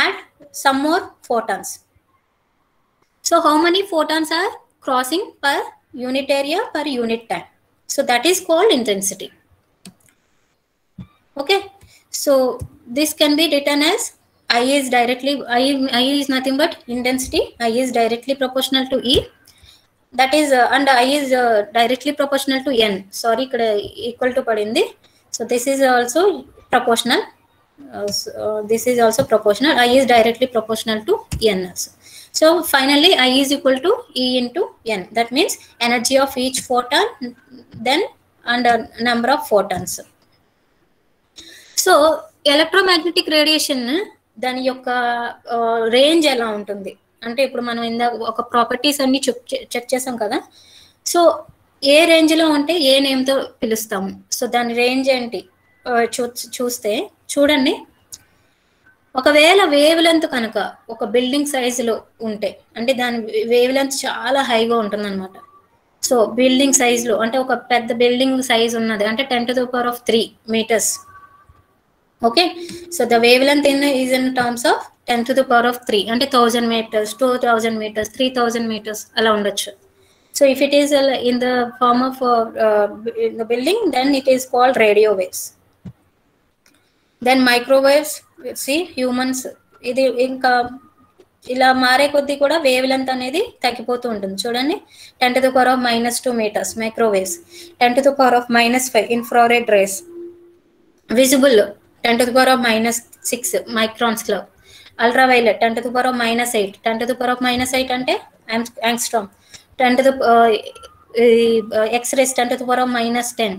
add some more photons. So how many photons are crossing per unit area per unit time? So that is called intensity. Okay, so this can be written as I is directly, I is nothing but intensity. I is directly proportional to E, that is and I is directly proportional to N. Sorry, ikkada equal to padindi. So this is also proportional. This is also proportional. I is directly proportional to N also. So finally I is equal to E into N. That means energy of each photon, then and number of photons. So electromagnetic radiation దాని యొక్క range ఎలా ఉంటుంది అంటే ఇప్పుడు మనం ఇందాక ఒక properties అన్ని చెక్ చేసాం కదా. సో ఏ రేంజ్లో ఉంటే ఏ నేమ్తో పిలుస్తాము, సో దాని రేంజ్ ఏంటి చూస్తే చూడండి. ఒకవేళ వేవ్ లెంత్ కనుక ఒక బిల్డింగ్ సైజులో ఉంటే అంటే దాని వేవ్ లెంత్ చాలా హైగా ఉంటుంది అనమాట. సో బిల్డింగ్ సైజులో అంటే ఒక పెద్ద బిల్డింగ్ సైజ్ ఉన్నది అంటే 10⁻³ meters. Okay, so the wavelength is in terms of 10⁻³ అంటే 1000 meters, 2000 meters, 3000 meters అలా ఉండొచ్చు. So if it is in the form of in the building, then it is called radio waves. Then microwaves, see humans, ఇది ఇంకా ఇలా మారే కొద్దీ కూడా wave length అనేది తగ్గిపోతూ ఉంటుంది. చూడండి 10⁻⁻² meters microwaves, 10⁻⁻5 infrared race, visible 10⁻⁻6 microns లో, అల్ట్రావైలెట్ 10⁻⁻8, 10⁻⁻8 అంటే యాంగ్స్ట్రామ్, ఎక్స్రేస్ 10⁻⁻10,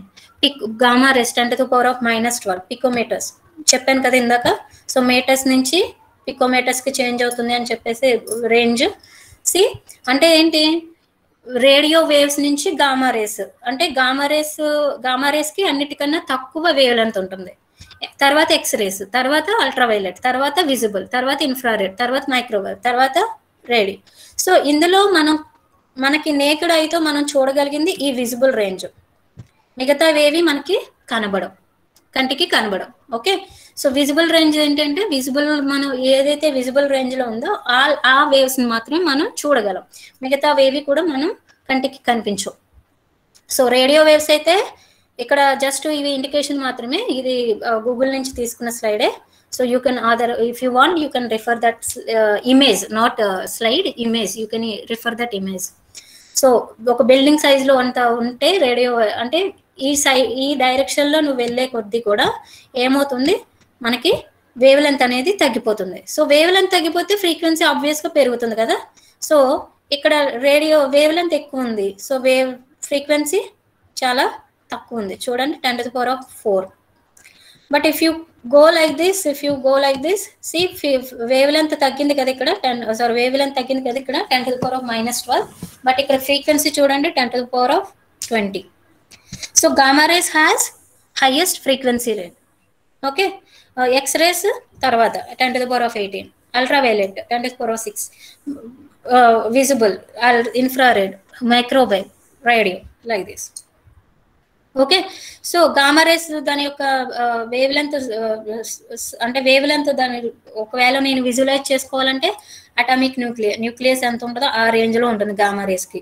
గామా రేస్ 10⁻⁻12 పికోమీటర్స్. చెప్పాను కదా ఇందాక. సో మీటర్స్ నుంచి పికోమీటర్స్ కి చేంజ్ అవుతుంది అని చెప్పేసి రేంజ్. సి అంటే ఏంటి, రేడియో వేవ్స్ నుంచి గామా రేస్ అంటే గామా రేస్ కి అన్నిటికన్నా తక్కువ వేవ్ లెంత్ ఉంటుంది. తర్వాత ఎక్స్రేస్, తర్వాత అల్ట్రావైలెట్, తర్వాత విజిబుల్, తర్వాత ఇన్ఫ్రారెడ్, తర్వాత మైక్రోవేవ్, తర్వాత రేడియో. సో ఇందులో మనకి నేకెడ్ ఐతో మనం చూడగలిగింది ఈ విజిబుల్ రేంజ్, మిగతావేవి మనకి కనబడవు, కంటికి కనబడవు. ఓకే, సో విజిబుల్ రేంజ్ ఏంటంటే విజిబుల్ మనం ఏదైతే విజిబుల్ రేంజ్ లో ఉందో ఆ వేవ్స్ ని మాత్రమే మనం చూడగలం, మిగతావేవి కూడా మనం కంటికి కనిపించవు. సో రేడియో వేవ్స్ అయితే ఇక్కడ జస్ట్ ఇవి ఇండికేషన్ మాత్రమే, ఇది గూగుల్ నుంచి తీసుకున్న స్లైడే. So you can if you want you can refer that image, not slide, image, you can refer that image. So ఒక బిల్డింగ్ సైజ్ లో అంతా ఉంటే రేడియో అంటే ఈ డైరెక్షన్ లో నువ్వు వెళ్ళే కొద్దీ కూడా ఏమవుతుంది, మనకి వేవ్ లెంత్ అనేది తగ్గిపోతుంది. సో వేవ్ లెంత్ తగ్గిపోతే ఫ్రీక్వెన్సీ ఆబ్వియస్ గా పెరుగుతుంది కదా. సో ఇక్కడ రేడియో వేవ్ లెంత్ ఎక్కువ ఉంది, సో వేవ్ ఫ్రీక్వెన్సీ చాలా తక్కువ ఉంది. చూడండి 10⁻⁴. But if you go like this, see wavelength తగ్గింది కదా ఇక్కడ, వేవ్ లెంత్ తగ్గింది కదా ఇక్కడ 10⁻⁻12, బట్ ఇక్కడ ఫ్రీక్వెన్సీ చూడండి 10⁻20. So gamma rays has highest frequency rate. Okay, X rays తర్వాత 10⁻18, ultraviolet 10⁻6, visible, infrared, microwave, radio, like this. Okay, so gamma rays దాని యొక్క వేవ్ లెంత్ అంటే వేవ్ లెంత్ దాని ఒకవేళ నేను విజువలైజ్ చేసుకోవాలంటే అటామిక్ న్యూక్లియస్ ఎంత ఉంటుందో ఆ రేంజ్ లో ఉంటుంది గామా రేస్ కి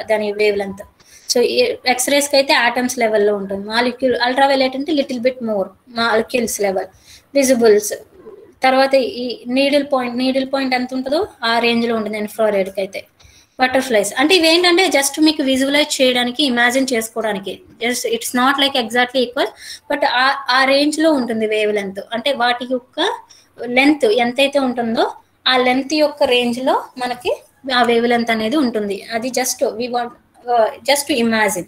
దాని వేవ్ లెంత్. సో ఎక్స్రేస్ కి అయితే ఆటమ్స్ లెవెల్లో ఉంటుంది, మాలిక్యూల్, అల్ట్రావైలెట్ అంటే little bit more molecules level, visibles తర్వాత ఈ నీడిల్ పాయింట్ ఎంత ఉంటుందో ఆ రేంజ్ లో ఉంటుంది ఇన్ఫ్రారెడ్ కి అయితే. బటర్ఫ్లైస్ అంటే ఇవేంటంటే జస్ట్ మీకు విజువలైజ్ చేయడానికి, ఇమాజిన్ చేసుకోవడానికి, just it's not like exactly equal, but ఆ రేంజ్ లో ఉంటుంది వేవ్ లెంత్. అంటే వాటి యొక్క లెంత్ ఎంతైతే ఉంటుందో ఆ లెంత్ యొక్క రేంజ్ లో మనకి ఆ వేవ్ లెంత్ అనేది ఉంటుంది. అది just we want just to imagine.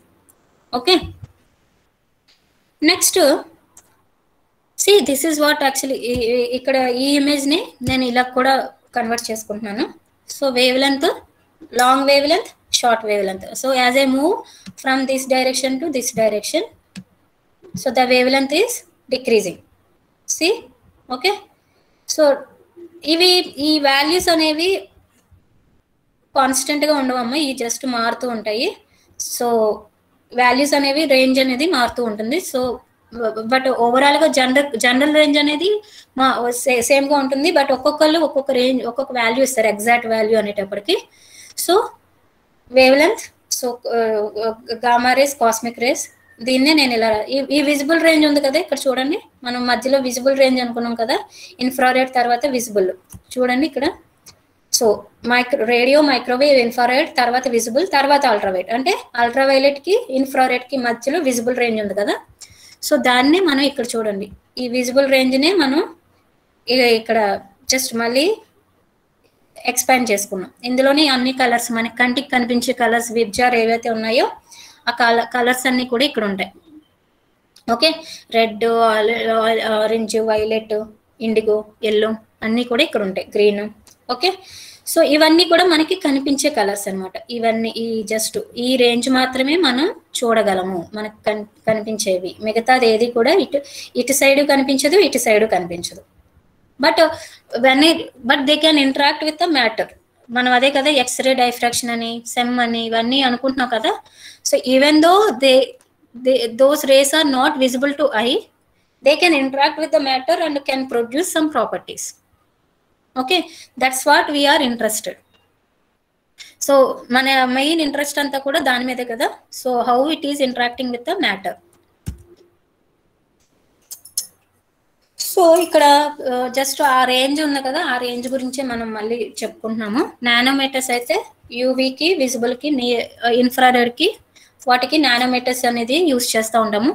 Okay, next see this is what actually ఇక్కడ ఈ ఇమేజ్ ని నేను ఇలా కూడా కన్వర్ట్ చేసుకుంటున్నాను. So wavelength, long wavelength, short wavelength. So as I move from this direction to this direction, so the wavelength is decreasing. See, okay. So ఈ values అనేవి కాన్స్టెంట్గా ఉండవమ్మా, ఈ జస్ట్ మారుతూ ఉంటాయి. సో వాల్యూస్ అనేవి range అనేది మారుతూ ఉంటుంది. సో బట్ ఓవరాల్గా జనరల్ రేంజ్ అనేది సేమ్గా ఉంటుంది. బట్ ఒక్కొక్కళ్ళు ఒక్కొక్క రేంజ్, ఒక్కొక్క వాల్యూ ఇస్తారు, ఎగ్జాక్ట్ వాల్యూ అనేటప్పటికి. So wavelength, so gamma race, cosmic race, దీన్నే నేను ఇలా ఈ విజిబుల్ రేంజ్ ఉంది కదా ఇక్కడ చూడండి, మనం మధ్యలో విజిబుల్ రేంజ్ అనుకున్నాం కదా, ఇన్ఫ్రారెడ్ తర్వాత విజిబుల్. చూడండి ఇక్కడ, సో రేడియో, మైక్రోవేవ్, ఇన్ఫ్రారెడ్, తర్వాత విజిబుల్, తర్వాత అల్ట్రావైలెట్. అంటే అల్ట్రావైలెట్ కి ఇన్ఫ్రారెడ్ కి మధ్యలో విజిబుల్ రేంజ్ ఉంది కదా. సో దాన్ని మనం ఇక్కడ చూడండి, ఈ విజిబుల్ రేంజ్ నే మనం ఇక్కడ జస్ట్ మళ్ళీ ఎక్స్పాండ్ చేసుకున్నాం. ఇందులోని అన్ని కలర్స్, మనకి కంటికి కనిపించే కలర్స్, విబ్జార్ ఏవైతే ఉన్నాయో ఆ కలర్స్ అన్ని కూడా ఇక్కడ ఉంటాయి. Okay, red, orange, violet, IndiGo, yellow అన్నీ కూడా ఇక్కడ ఉంటాయి, గ్రీన్. ఓకే, సో ఇవన్నీ కూడా మనకి కనిపించే కలర్స్ అనమాట. ఇవన్నీ ఈ జస్ట్ ఈ రేంజ్ మాత్రమే మనం చూడగలము, మనకు కనిపించేవి. మిగతాది ఏది కూడా ఇటు సైడ్ కనిపించదు, ఇటు సైడ్ కనిపించదు. But they can interact with the matter. మనం అదే కదా ఎక్స్రే డైఫ్రాక్షన్ అని, సెమ్ అని ఇవన్నీ అనుకుంటున్నాం కదా. So even though those rays are not visible to eye, they can interact with the matter and can produce some properties. Okay, that's what we are interested. So మన main interest అంతా కూడా దాని మీదే కదా. So how it is interacting with the matter. So ఇక్కడ just ఆ range ఉంది కదా, ఆ రేంజ్ గురించి మనం మళ్ళీ చెప్పుకుంటున్నాము. నానోమీటర్స్ అయితే యూవీకి, విజిబుల్కి, ఇన్ఫ్రారెడ్కి, వాటికి నానోమీటర్స్ అనేది యూస్ చేస్తూ ఉంటాము.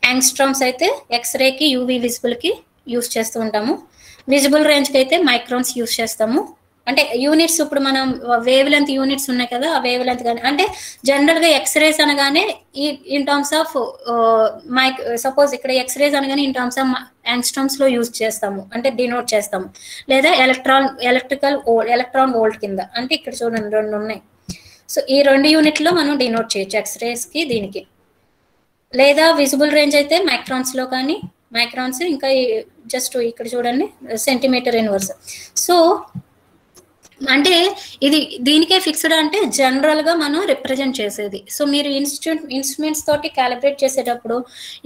యాంగ్స్ట్రామ్స్ అయితే ఎక్స్రేకి, యూవీ విజిబుల్కి యూస్ చేస్తూ ఉంటాము. విజిబుల్ రేంజ్కి అయితే మైక్రాన్స్ యూస్ చేస్తాము. అంటే యూనిట్స్, ఇప్పుడు మనం వేవ్ లెంత్ యూనిట్స్ ఉన్నాయి కదా, ఆ వేవ్ లెంత్ కానీ, అంటే జనరల్గా ఎక్స్రేస్ అనగానే ఇన్ టర్మ్స్ ఆఫ్ సపోజ్ ఇక్కడ ఎక్స్రేస్ అనగానే ఇన్ టర్మ్స్ ఆఫ్ యాంగ్స్ట్రామ్స్ లో యూజ్ చేస్తాము, అంటే డినోట్ చేస్తాము. లేదా ఎలక్ట్రాన్ వోల్ట్ కింద, అంటే ఇక్కడ చూడండి 2 ఉన్నాయి. సో ఈ 2 యూనిట్లో మనం డినోట్ చేయొచ్చు, ఎక్స్రేస్ కి, దీనికి. లేదా విజిబుల్ రేంజ్ అయితే మైక్రాన్స్ లో కానీ, మైక్రాన్స్ ఇంకా జస్ట్ ఇక్కడ చూడండి సెంటీమీటర్ ఇన్వర్స్. సో అంటే ఇది దీనికే ఫిక్స్డ్, అంటే జనరల్ గా మనం రిప్రజెంట్ చేసేది. సో మీరు ఇన్స్ట్రుమెంట్స్ తోటి క్యాలిబ్రేట్ చేసేటప్పుడు,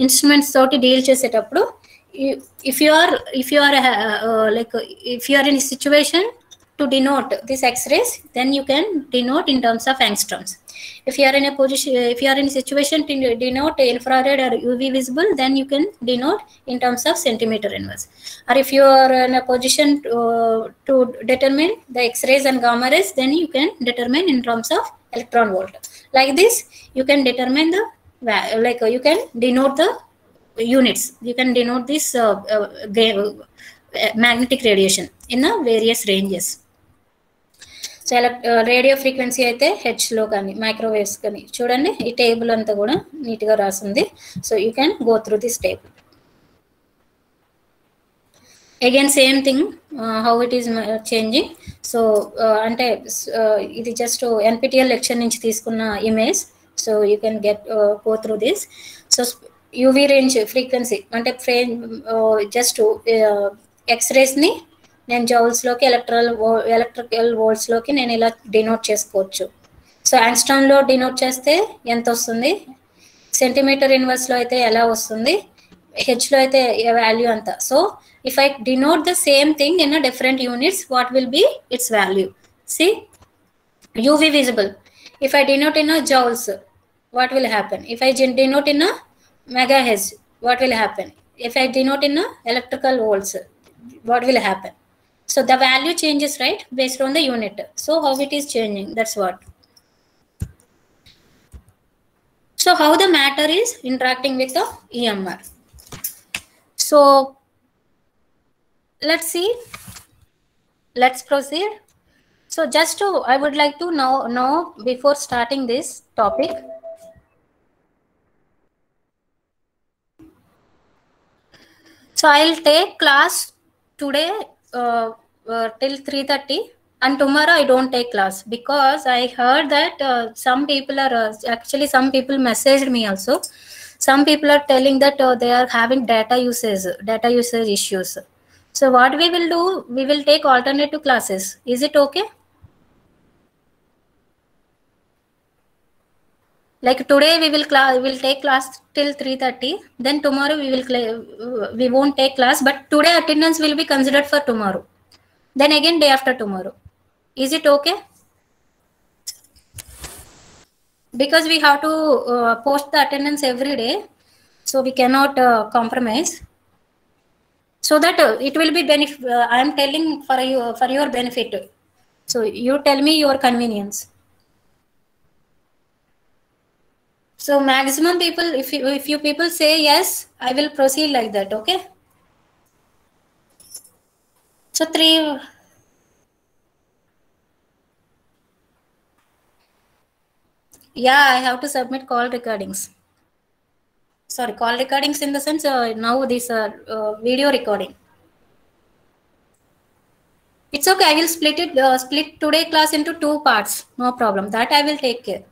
ఇన్స్ట్రుమెంట్స్ తోటి డీల్ చేసేటప్పుడు, if you are in a situation to denote this X-rays, then you can denote in terms of angstroms. If you are in a situation to denote infrared or UV visible, then you can denote in terms of centimeter inverse. Or if you are in a position to determine the X-rays and gamma rays, then you can determine in terms of electron volt. Like this, you can determine you can denote the units. You can denote this magnetic radiation in the various ranges. So radio frequency అయితే H లో కానీ, microwaves కానీ చూడండి, ఈ table అంతా కూడా నీట్గా రాసింది. So you can go through this table. Again same thing, how it is changing. So అంటే ఇది జస్ట్ ఎన్పిటిఎల్ లెక్చర్ నుంచి తీసుకున్న image. So you can go through this. So UV range frequency అంటే జస్ట్ ఎక్స్రేస్ని నేను జౌల్స్లోకి, ఎలక్ట్రికల్ వోల్ట్స్లోకి నేను ఇలా denote చేసుకోవచ్చు. So యాంగ్స్ట్రామ్లో denote చేస్తే ఎంత వస్తుంది, సెంటీమీటర్ ఇన్వర్స్లో అయితే ఎలా వస్తుంది, హెచ్లో అయితే వాల్యూ అంత. So if I denote the same thing in different units, what will be its value. See UV visible, if I denote in joules, what will happen? If I denote in a megahertz, what will happen? If I denote in a electrical volts, what will happen? So the value changes, right, based on the unit. So how it is changing, that's what. So how the matter is interacting with the EMR. So let's see, let's proceed. So just to, I would like to know before starting this topic, so I'll take class today till 3:30. and tomorrow I don't take class, because I heard that some people are actually, some people messaged me also. Some people are telling that they are having data usage issues. So what we will do, we will take alternative classes. Is it okay? Like today we will take class till 3:30. Then tomorrow we won't take class, but today attendance will be considered for tomorrow. Then again day after tomorrow. Is it okay? Because we have to post the attendance every day, so we cannot compromise. So that it will be benefit. I am telling for your benefit. So you tell me your convenience. So maximum people, if you people say yes, I will proceed like that. Okay. So 3. Yeah, I have to submit call recordings. Sorry, call recordings in the sense now this video recording. It's okay. I will split today class into 2 parts. No problem. That I will take care.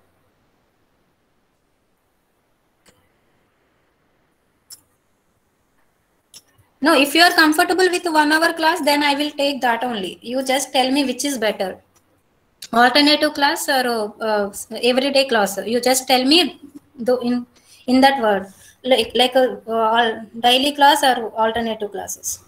No, if you are comfortable with 1 hour class, then I will take that only. You just tell me which is better. Alternative class or everyday class. You just tell me in that word, like a daily class or alternative classes.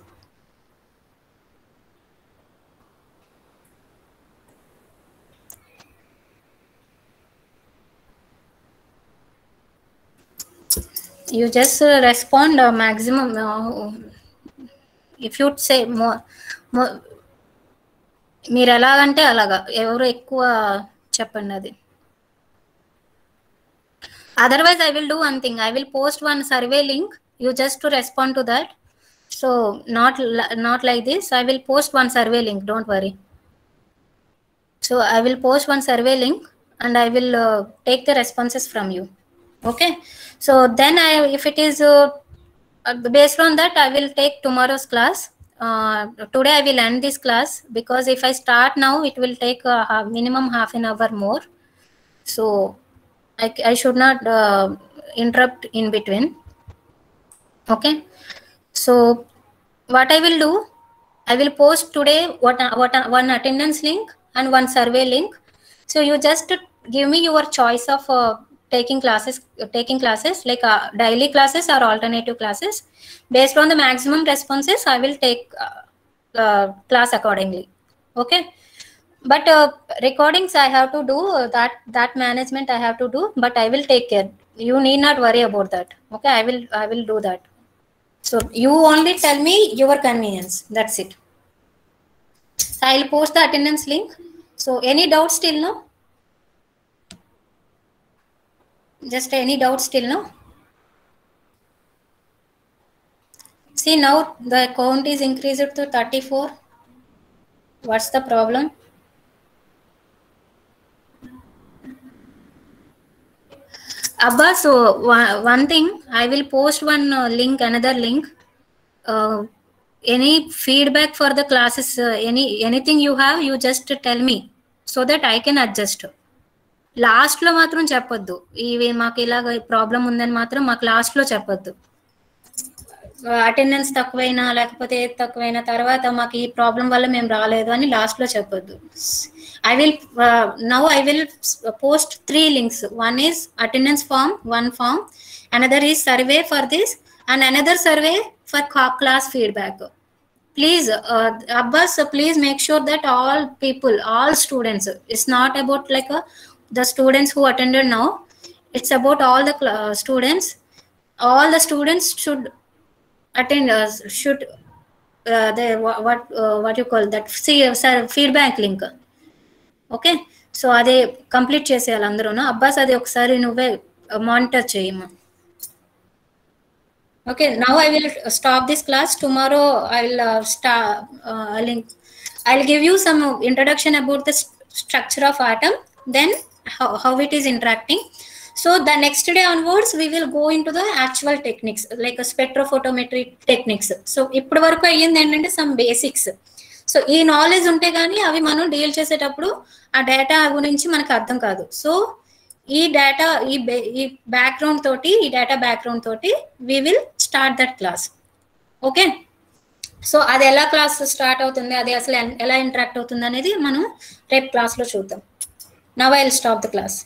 You just respond maximum. If you say more మీరు ఎలాగంటే అలాగా, ఎవరు ఎక్కువ చెప్పండి అది. Otherwise, I will do one thing. I will post one survey link. You just to respond to that. So not like this. I will post one survey link. Don't worry. So I will post one survey link and I will take the responses from you. Okay. So then if it is based on that, I will take tomorrow's class. Today I will end this class, because if I start now, it will take minimum half an hour more. So I should not interrupt in between. Okay. So what I will do, I will post today one attendance link and one survey link. So you just give me your choice of taking classes like daily classes or alternative classes. Based on the maximum responses, I will take class accordingly. Okay. But recordings I have to do, that management I have to do, but I will take care. You need not worry about that. Okay. I will do that. So you only tell me your convenience. That's it. So I'll post the attendance link. So any doubts still, no? Just any doubts still, no? See, now the count is increased to 34. What's the problem? Abba, so one thing, I will post one link, another link. Any feedback for the classes, anything you have, you just tell me so that I can adjust. Last లో మాత్రం చెప్పొద్దు, ఇవి మాకు ఇలాగ problem ఉందని మాత్రం మాకు last లో చెప్పొద్దు. అటెండెన్స్ తక్కువైనా లేకపోతే ఏది తక్కువైనా తర్వాత మాకు ఈ ప్రాబ్లం వల్ల మేము రాలేదు అని లాస్ట్ లో చెప్పొద్దు. I will post 3 links. One is attendance form, one form. Another is survey for this, and another survey for class feedback. Please, Abbas, please make sure that all students, it's not about like the students who attended now. It's about all the students. All the students should attend. What you call that? See, feedback link. Okay. So అదే complete చేసేయాలి అందరూను. అబ్బాస్ అది ఒకసారి నువ్వే monitor చేయమ్మా. Okay. Now I will stop this class. Tomorrow I'll give you some introduction about the structure of atom, then how it is interacting. So the next day onwards we will go into the actual techniques like a spectrophotometry techniques. So ఇప్పటి వరకు అయ్యింది ఏంటంటే some basics. So so ఈ knowledge ఉంటే కానీ అవి మనం deal చేసేటప్పుడు ఆ డేటా గురించి మనకు అర్థం కాదు. సో ఈ డేటా ఈ బ్యాక్గ్రౌండ్ తోటి, ఈ డేటా బ్యాక్గ్రౌండ్ తోటి we will start that class. Okay, so అది ఎలా క్లాస్ స్టార్ట్ అవుతుంది, అది అసలు ఎలా ఇంటరాక్ట్ అవుతుంది అనేది మనం రేపు క్లాస్లో చూద్దాం. Now I will stop the class.